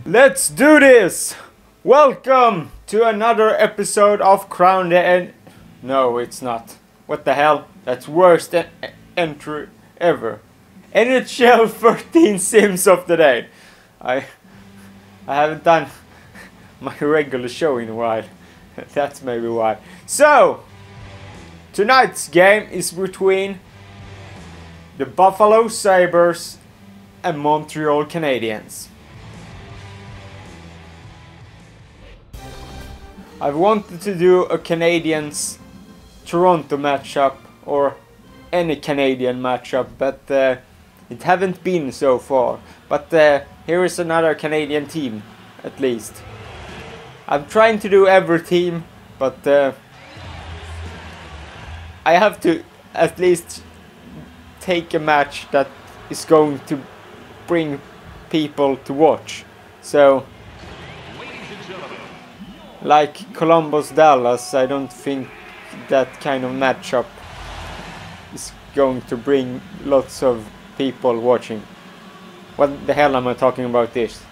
Let's do this! Welcome to another episode of No, it's not. What the hell? That's worst entry ever. NHL 13 Sims of the day. I haven't done my regular show in a while. That's maybe why. So, tonight's game is between the Buffalo Sabres and Montreal Canadiens. I've wanted to do a Canadiens-Toronto matchup or any Canadian matchup, but it haven't been so far. But here is another Canadian team, at least. I'm trying to do every team, but I have to at least take a match that is going to bring people to watch. So, like Columbus-Dallas, I don't think that kind of matchup is going to bring lots of people watching. What the hell am I talking about this?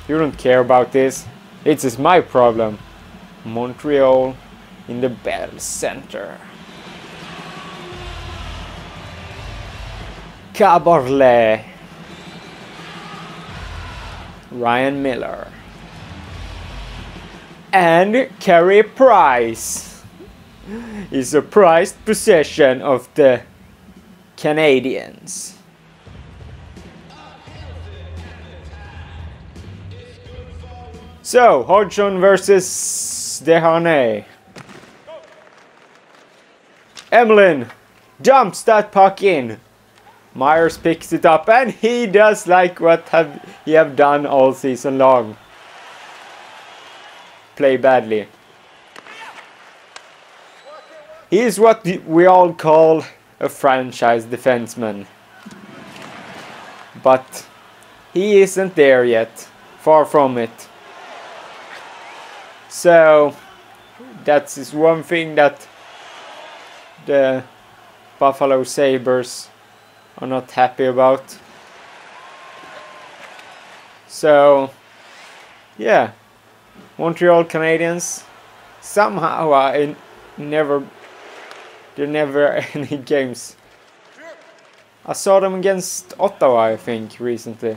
You don't care about this. This is my problem. Montreal in the Bell Center. Caborle. Ryan Miller. And Carey Price is a prized possession of the Canadiens. So, Hodgson versus Desharnais. Emlyn dumps that puck in. Myers picks it up and he does like what he have done all season long. Play badly. He is what we all call a franchise defenseman. But he isn't there yet. Far from it. So that is one thing that the Buffalo Sabres are not happy about. So yeah. Montreal Canadiens, somehow there never any games. I saw them against Ottawa, I think, recently.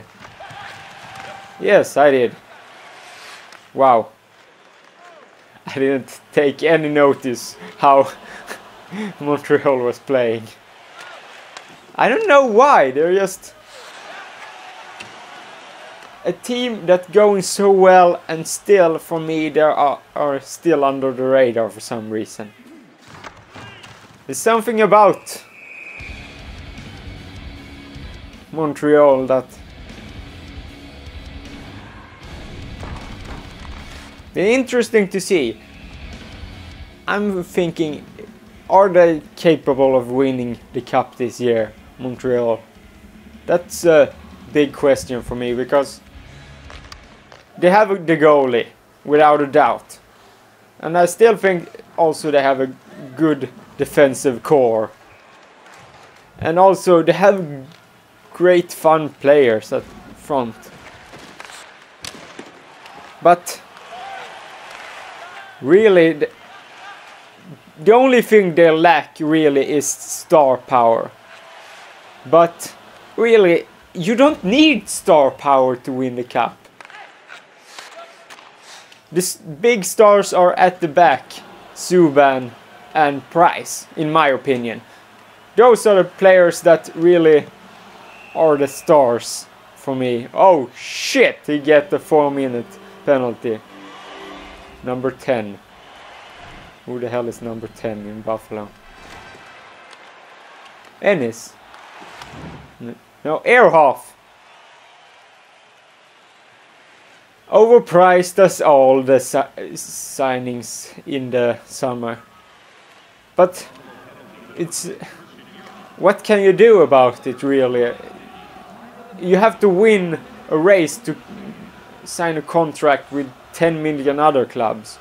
Yes, I did. Wow. I didn't take any notice how Montreal was playing. I don't know why, they're just a team that's going so well, and still, for me, they are still under the radar for some reason. There's something about Montreal that it's interesting to see. I'm thinking, are they capable of winning the cup this year, Montreal? That's a big question for me, because they have the goalie, without a doubt. And I still think also they have a good defensive core. And also they have great fun players at front. But really, the only thing they lack really is star power. But really, you don't need star power to win the cup. The big stars are at the back, Subban and Price, in my opinion. Those are the players that really are the stars for me. Oh shit, he get the 4-minute penalty. Number 10. Who the hell is number 10 in Buffalo? Ennis. No, Ehrhoff. Overpriced as all the signings in the summer. But it's... what can you do about it, really? You have to win a race to sign a contract with 10 million other clubs.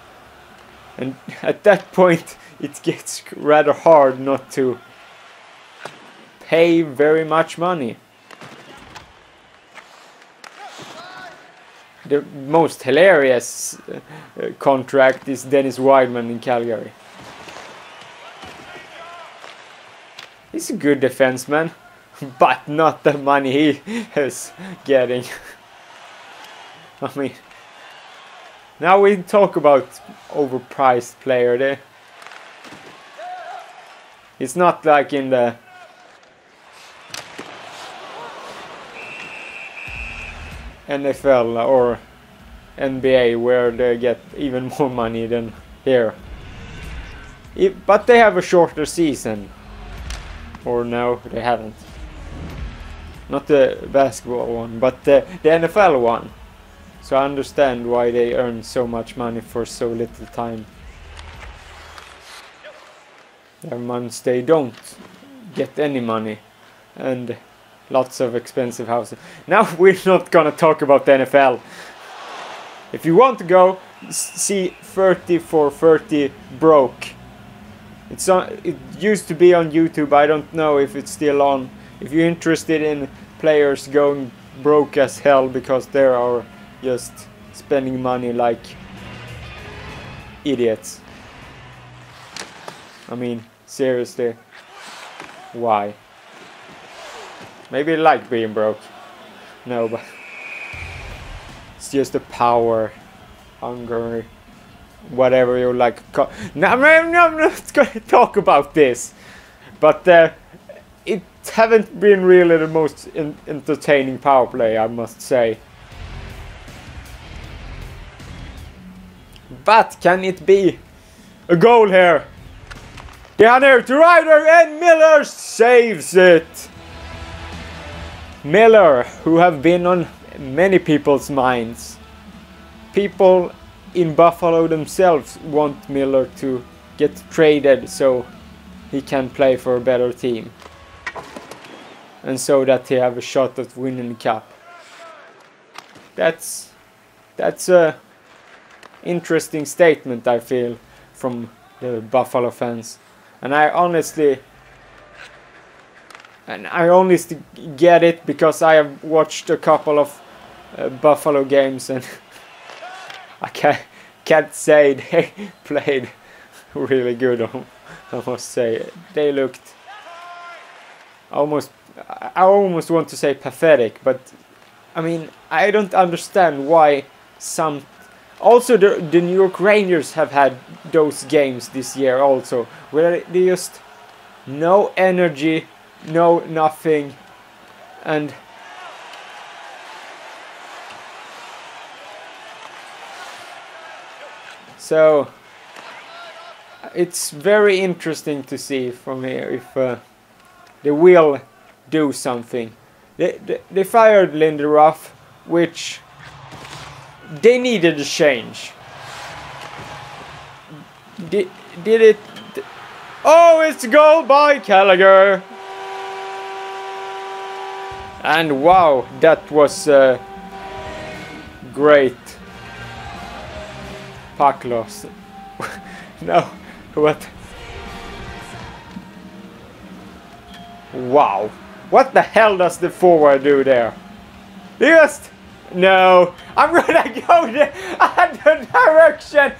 And at that point, it gets rather hard not to pay very much money. The most hilarious contract is Dennis Wideman in Calgary. He's a good defenseman, but not the money he is getting. I mean, now we talk about overpriced player there. It's not like in the NFL or NBA where they get even more money than here. But they have a shorter season. Or no, they haven't. Not the basketball one, but the NFL one. So I understand why they earn so much money for so little time. There are months they don't get any money. And lots of expensive houses. Now we're not gonna talk about the NFL. If you want to go, see 30 for 30 broke. It used to be on YouTube. I don't know if it's still on. If you're interested in players going broke as hell because they are just spending money like idiots. I mean, seriously, why? Maybe you like being broke. No, but it's just a power, hunger, whatever you like. No, I'm not going to talk about this. But it haven't been really the most entertaining power play, I must say. But can it be a goal here? Down there to Ryder, and Miller saves it. Miller, who have been on many people's minds. People in Buffalo themselves want Miller to get traded so he can play for a better team. And so that he have a shot at winning the cup. That's a interesting statement, I feel, from the Buffalo fans. And I honestly get it because I have watched a couple of Buffalo games and I can't say they played really good. I must say they looked almost. I almost want to say pathetic, but I mean I don't understand why some. Also, the New York Rangers have had those games this year also, where they just no energy, no nothing, and so it's very interesting to see from here if they will do something. They fired Lindy Ruff, which they needed a change. Did it? Oh, it's a goal by Gallagher. And wow, that was great. Puck loss. No, what? Wow. What the hell does the forward do there? Just... No, I'm gonna go the other direction.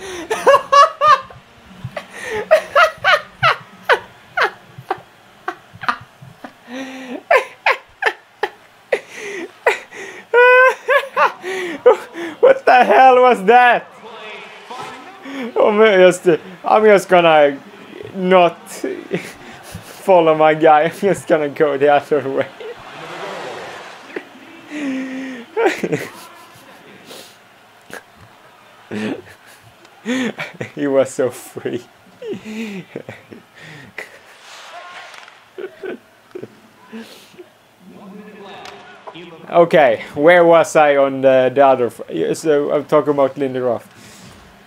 What the hell was that? I'm just gonna not follow my guy. I'm just gonna go the other way. He was so free. Okay, where was I on the other? So I'm talking about Lindy Ruff.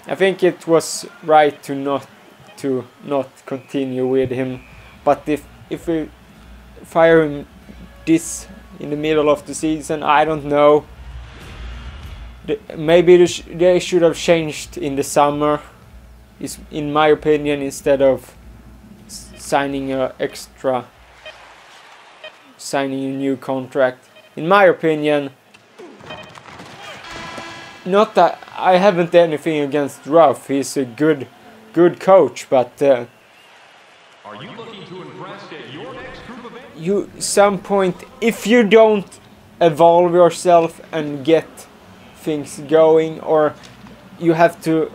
I think it was right to not continue with him, but if we fire him this in the middle of the season, I don't know. Maybe they should have changed in the summer, in my opinion, instead of signing an extra signing a new contract. In my opinion, not that I haven't anything against Ruff. He's a good coach, but Are you looking to impress at your next group event? Some point, if you don't evolve yourself and get things going, or you have to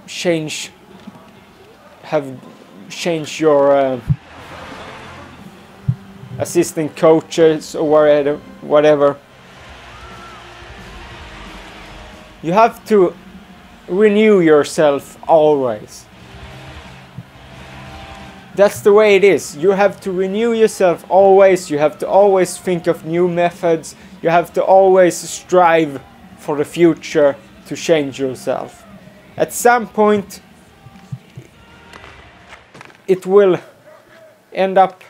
change your assistant coaches or whatever. You have to renew yourself always. That's the way it is. You have to renew yourself always. You have to always think of new methods. You have to always strive for the future to change yourself. At some point, it will end up.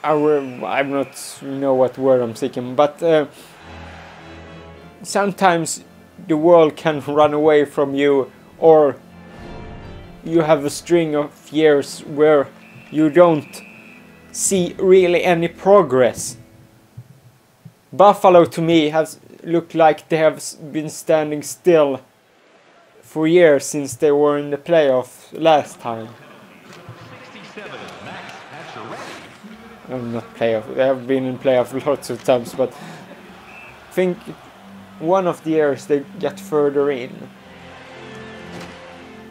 I'm not know what word I'm thinking, but sometimes the world can run away from you, or you have a string of years where you don't see really any progress. Buffalo to me has looked like they have been standing still for years since they were in the playoffs last time. 67 is Max Pacioretty. Not playoff. They have been in playoff lots of times, but I think one of the years they got further in.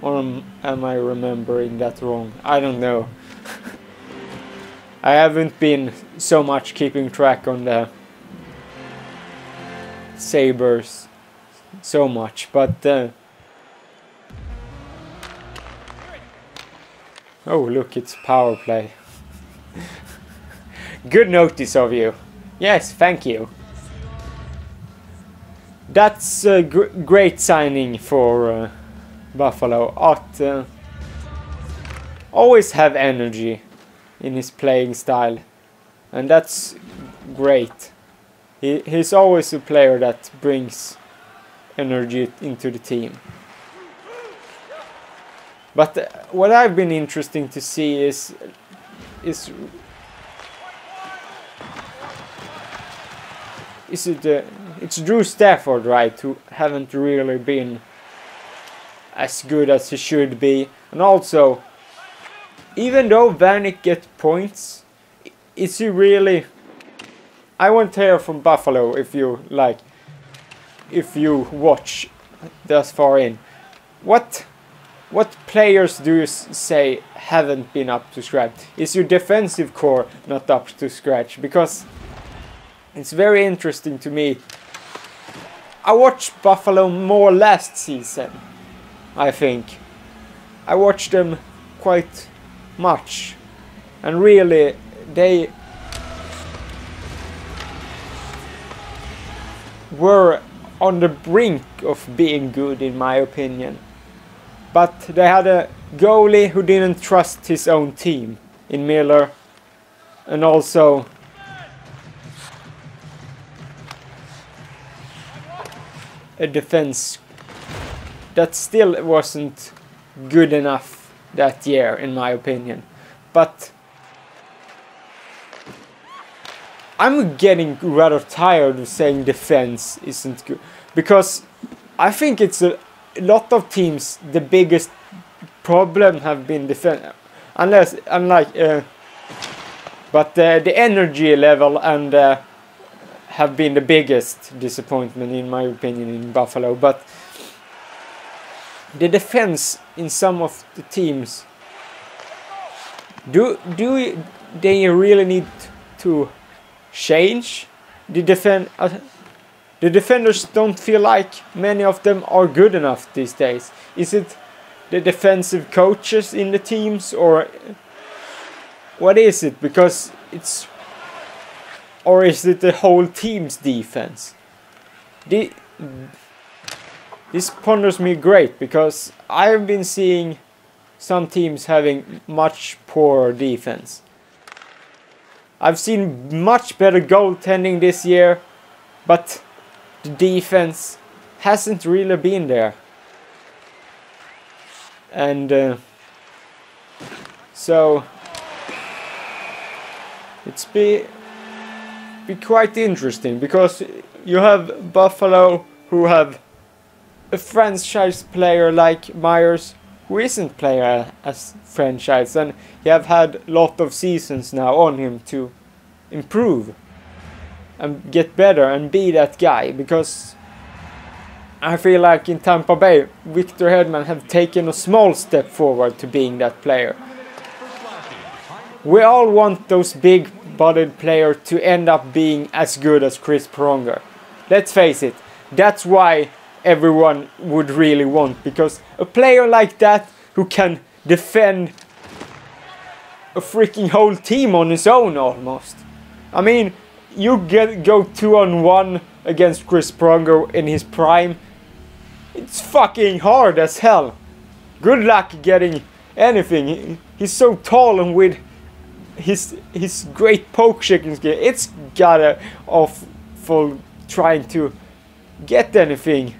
Or am I remembering that wrong? I don't know. I haven't been so much keeping track on the Sabres so much, but oh look, it's power play. Good notice of you. Yes, thank you. That's a great signing for Buffalo. Ott always have energy in his playing style, and that's great. He's always a player that brings energy into the team. But what I've been interesting to see is it's Drew Stafford, right, who haven't really been as good as he should be, and also even though Vanek gets points, is he really? I want to hear from Buffalo if you watch thus far in. What players do you say haven't been up to scratch? Is your defensive core not up to scratch? Because it's very interesting to me. I watched Buffalo more last season, I think. I watched them quite much, and really they were on the brink of being good, in my opinion. But they had a goalie who didn't trust his own team in Miller, and also a defense that still wasn't good enough that year, in my opinion. But I'm getting rather tired of saying defense isn't good, because I think it's a lot of teams, the biggest problem have been defense, but the energy level and have been the biggest disappointment, in my opinion, in Buffalo. But the defense in some of the teams, do they really need to change? The defenders don't feel like many of them are good enough these days. Is it the defensive coaches in the teams, or what is it? Because it's, or is it the whole team's defense? This ponders me great, because I've been seeing some teams having much poorer defense. I've seen much better goaltending this year, but the defense hasn't really been there. And so It's be quite interesting, because you have Buffalo, who have a franchise player like Myers, who isn't player as franchise, and he have had a lot of seasons now on him to improve and get better and be that guy, because I feel like in Tampa Bay, Victor Hedman have taken a small step forward to being that player. We all want those big-bodied players to end up being as good as Chris Pronger. Let's face it, that's why everyone would really want, because a player like that who can defend a freaking whole team on his own almost. I mean, you go 2-on-1 against Chris Pronger in his prime. It's fucking hard as hell. Good luck getting anything. He's so tall, and with his great poke checking skill, it's gotta awful trying to get anything.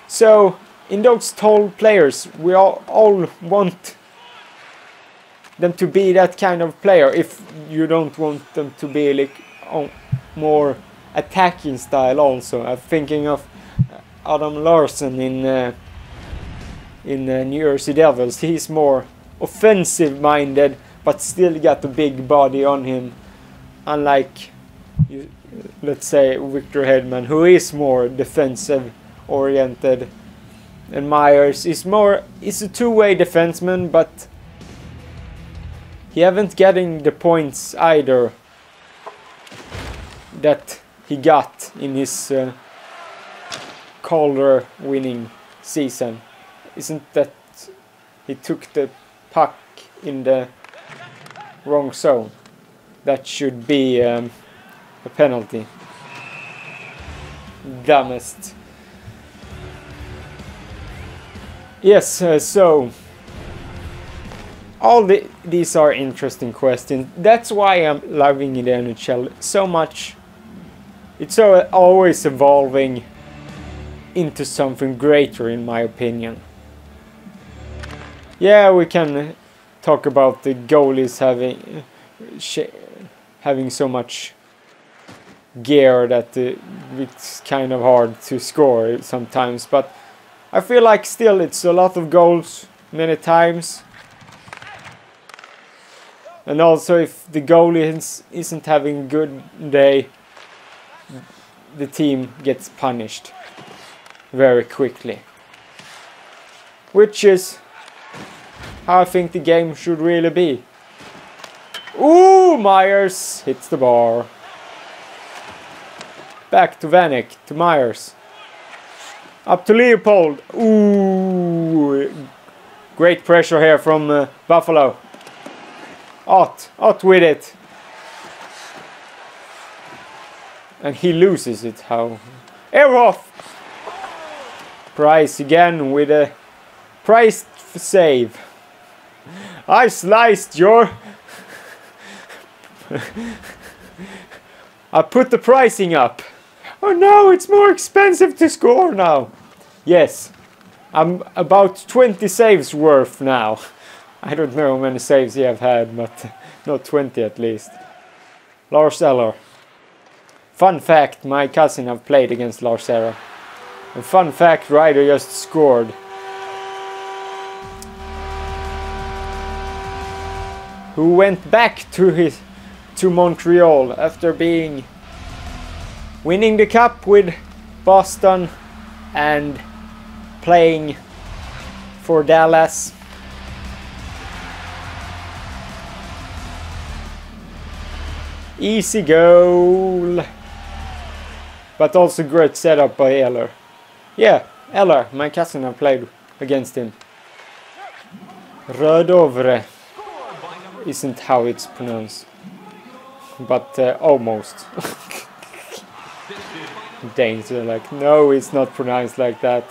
So in those tall players, we all want them to be that kind of player. If you don't want them to be like more attacking style also. I'm thinking of Adam Larsson in New Jersey Devils. He's more offensive minded, but still got a big body on him, unlike let's say Victor Hedman, who is more defensive oriented, and Myers is a two-way defenseman, but he haven't getting the points either that he got in his Calder winning season. Isn't that he took the puck in the wrong zone? That should be a penalty. Dumbest. Yes, so all these are interesting questions. That's why I'm loving the NHL so much. It's always evolving into something greater, in my opinion. Yeah, we can talk about the goalies having so much gear that it's kind of hard to score sometimes, but I feel like still it's a lot of goals many times. And also, if the goalie isn't having a good day, the team gets punished very quickly. Which is how I think the game should really be. Ooh, Myers hits the bar. Back to Vanek, to Myers. Up to Leopold. Ooh, great pressure here from Buffalo. Ott with it. And he loses it. How? Eroff! Price again with a price save. I sliced your... I put the pricing up. Oh no, it's more expensive to score now. Yes, I'm about 20 saves worth now. I don't know how many saves he have had, but not 20 at least. Lars Eller. Fun fact, my cousin have played against Lars Eller. And fun fact, Ryder just scored. Who went back to Montreal after winning the cup with Boston and playing for Dallas. Easy goal. But also great setup by Eller. Yeah, Eller, my cousin, I played against him. Rödovre isn't how it's pronounced. But almost. Danes are like, no, it's not pronounced like that.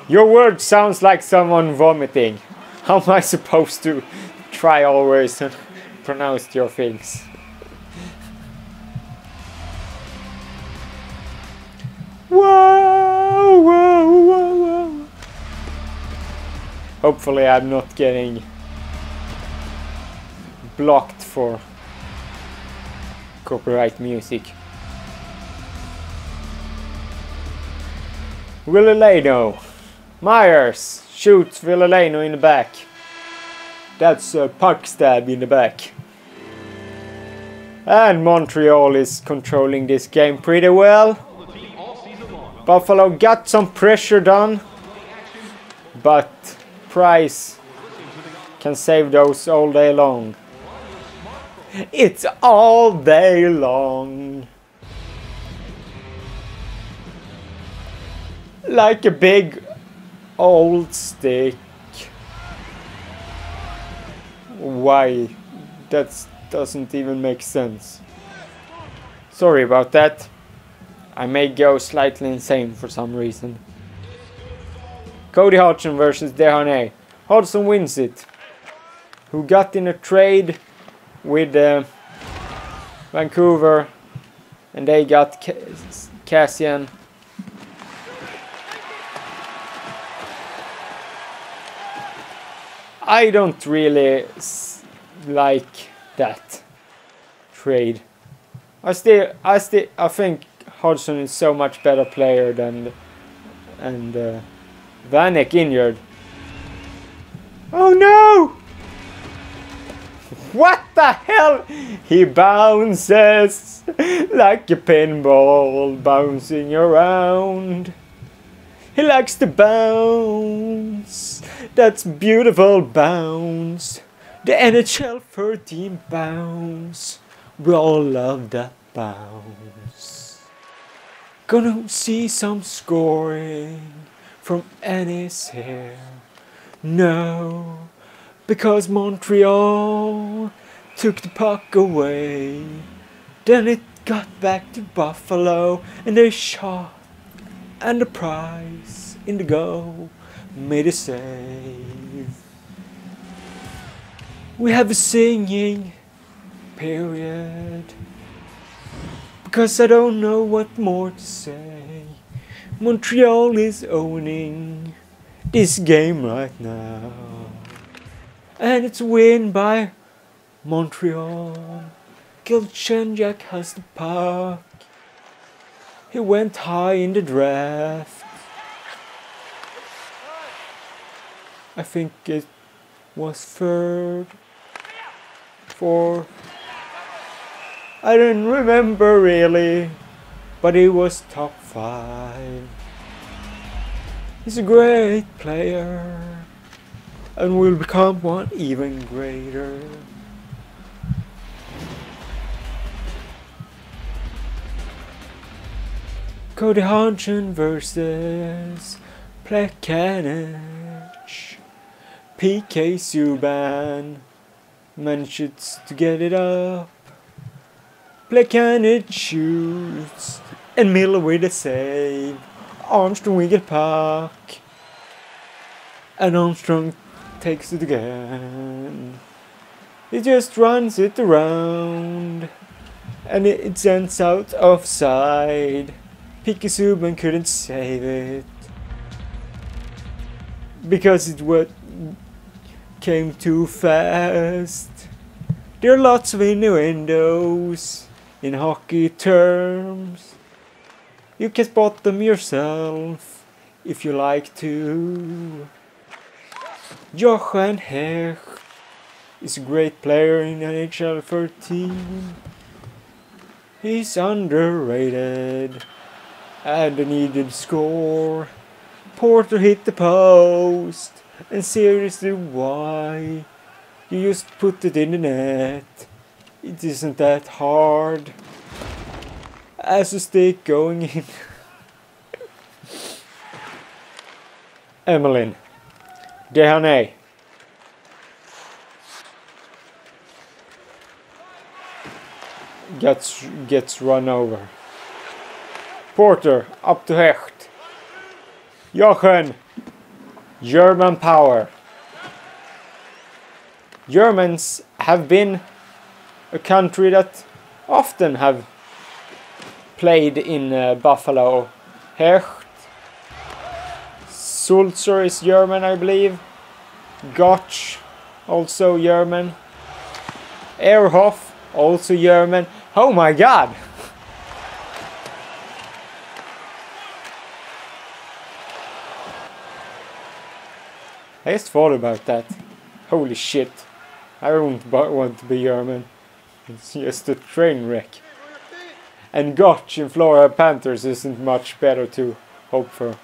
Your word sounds like someone vomiting. How am I supposed to try always and pronounce your things? Whoa, whoa, whoa, whoa. Hopefully I'm not getting blocked for copyright music. Villaleno. Myers shoots Villaleno in the back. That's a puck stab in the back. And Montreal is controlling this game pretty well. Buffalo got some pressure done, but Price can save those all day long. It's all day long. Like a big old stick. Why? That doesn't even make sense. Sorry about that. I may go slightly insane for some reason. Cody Hodgson versus Desharnais. Hodgson wins it. Who got in a trade with Vancouver, and they got Cassian. I don't really like that trade. I think Hodgson is so much better player than Vanek injured. Oh no! What the hell? He bounces like a pinball bouncing around. He likes to bounce. That's beautiful bounce. The NHL 13 bounce. We all love that bounce. Gonna see some scoring from Ennis here. No, because Montreal took the puck away. Then it got back to Buffalo and they shot. And the Price in the goal made a save. We have a singing period, because I don't know what more to say. Montreal is owning this game right now, and it's a win by Montreal. Galchenyuk has the puck. He went high in the draft. I think it was third, fourth. I don't remember really, but he was top 5. He's a great player and will become one even greater. Cody Hodgson versus Plekanec. PK Subban manages to get it up. Plekanec shoots and Miller with a save. Armstrong with a puck and Armstrong takes it again. He just runs it around and it sends out offside. PK Subban couldn't save it because it came too fast. There are lots of innuendos in hockey terms. You can spot them yourself if you like to. Johan Hecht is a great player in NHL 13. He's underrated. And a needed score. Porter hit the post. And seriously, why? You just put it in the net. It isn't that hard. As a stick going in. Emelin. Desharnais. Gets run over. Porter up to Hecht. Jochen. German power. Germans have been a country that often have played in Buffalo. Hecht. Sulzer is German, I believe. Gotch, also German. Ehrhoff, also German. Oh my god! I just thought about that. Holy shit. I don't want to be German. It's just a train wreck. And Gotch in Florida Panthers isn't much better to hope for.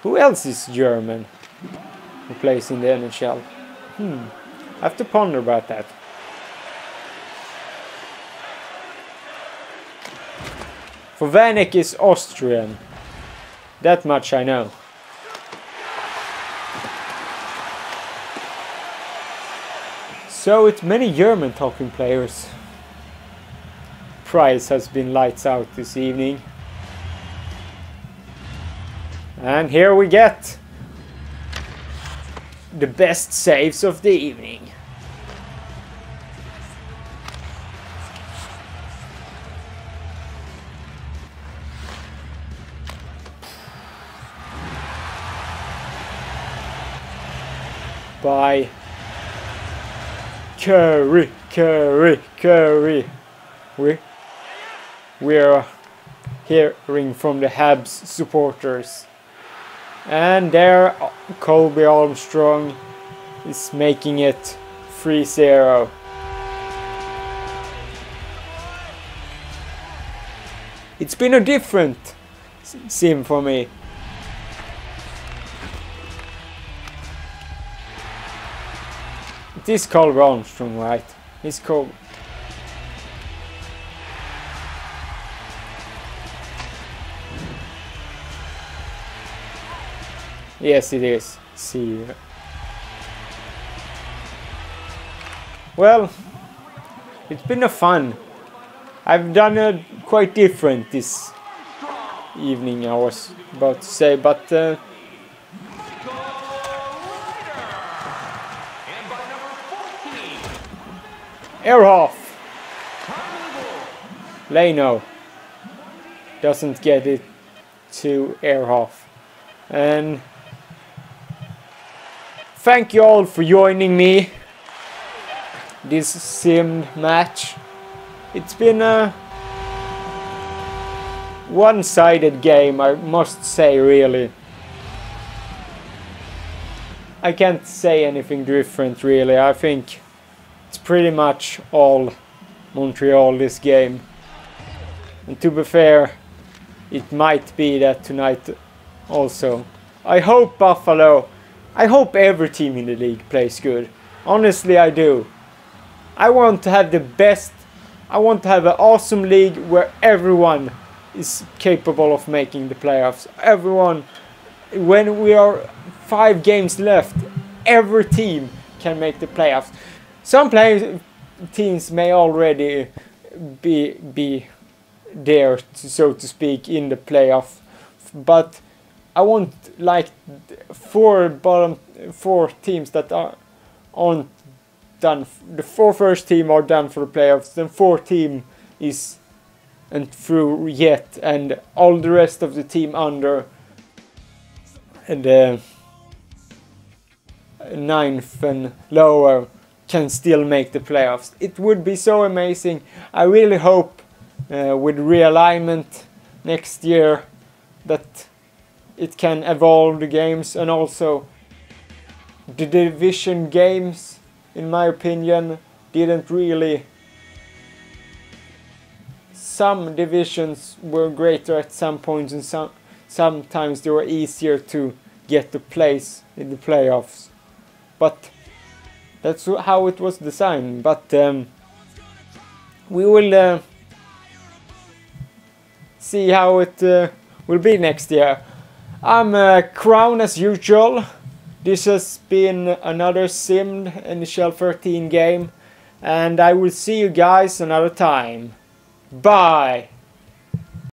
Who else is German who plays in the NHL? I have to ponder about that. For Vanek is Austrian. That much I know. So it's many German talking players. Price has been lights out this evening. And here we get the best saves of the evening. By Curry. We're hearing from the Habs supporters. And there Colby Armstrong is making it 3-0. It's been a different sim for me. It is Colby Armstrong, right? It's Colby. Yes, it is. See. Well, it's been a fun. I've done it quite different this evening, I was about to say, but Ehrhoff. Leno doesn't get it to Ehrhoff. And thank you all for joining me this sim match. It's been a one-sided game, I must say, really. I can't say anything different, really. I think it's pretty much all Montreal this game. And to be fair, it might be that tonight also. I hope Buffalo, I hope every team in the league plays good. Honestly, I do. I want to have the best, I want to have an awesome league where everyone is capable of making the playoffs. Everyone, when we are 5 games left, every team can make the playoffs. Some teams may already be there, so to speak, in the playoff, but I want like 4 bottom 4 teams that aren't done. The 4 first team are done for the playoffs. Then 4 team isn't through yet, and all the rest of the team under the 9th and lower can still make the playoffs. It would be so amazing. I really hope with realignment next year that it can evolve the games, and also the division games, in my opinion, didn't really. Some divisions were greater at some points, and sometimes they were easier to get the place in the playoffs. But that's how it was designed. But we will see how it will be next year. I'm Crown as usual. This has been another simmed NHL 13 game, and I will see you guys another time. Bye!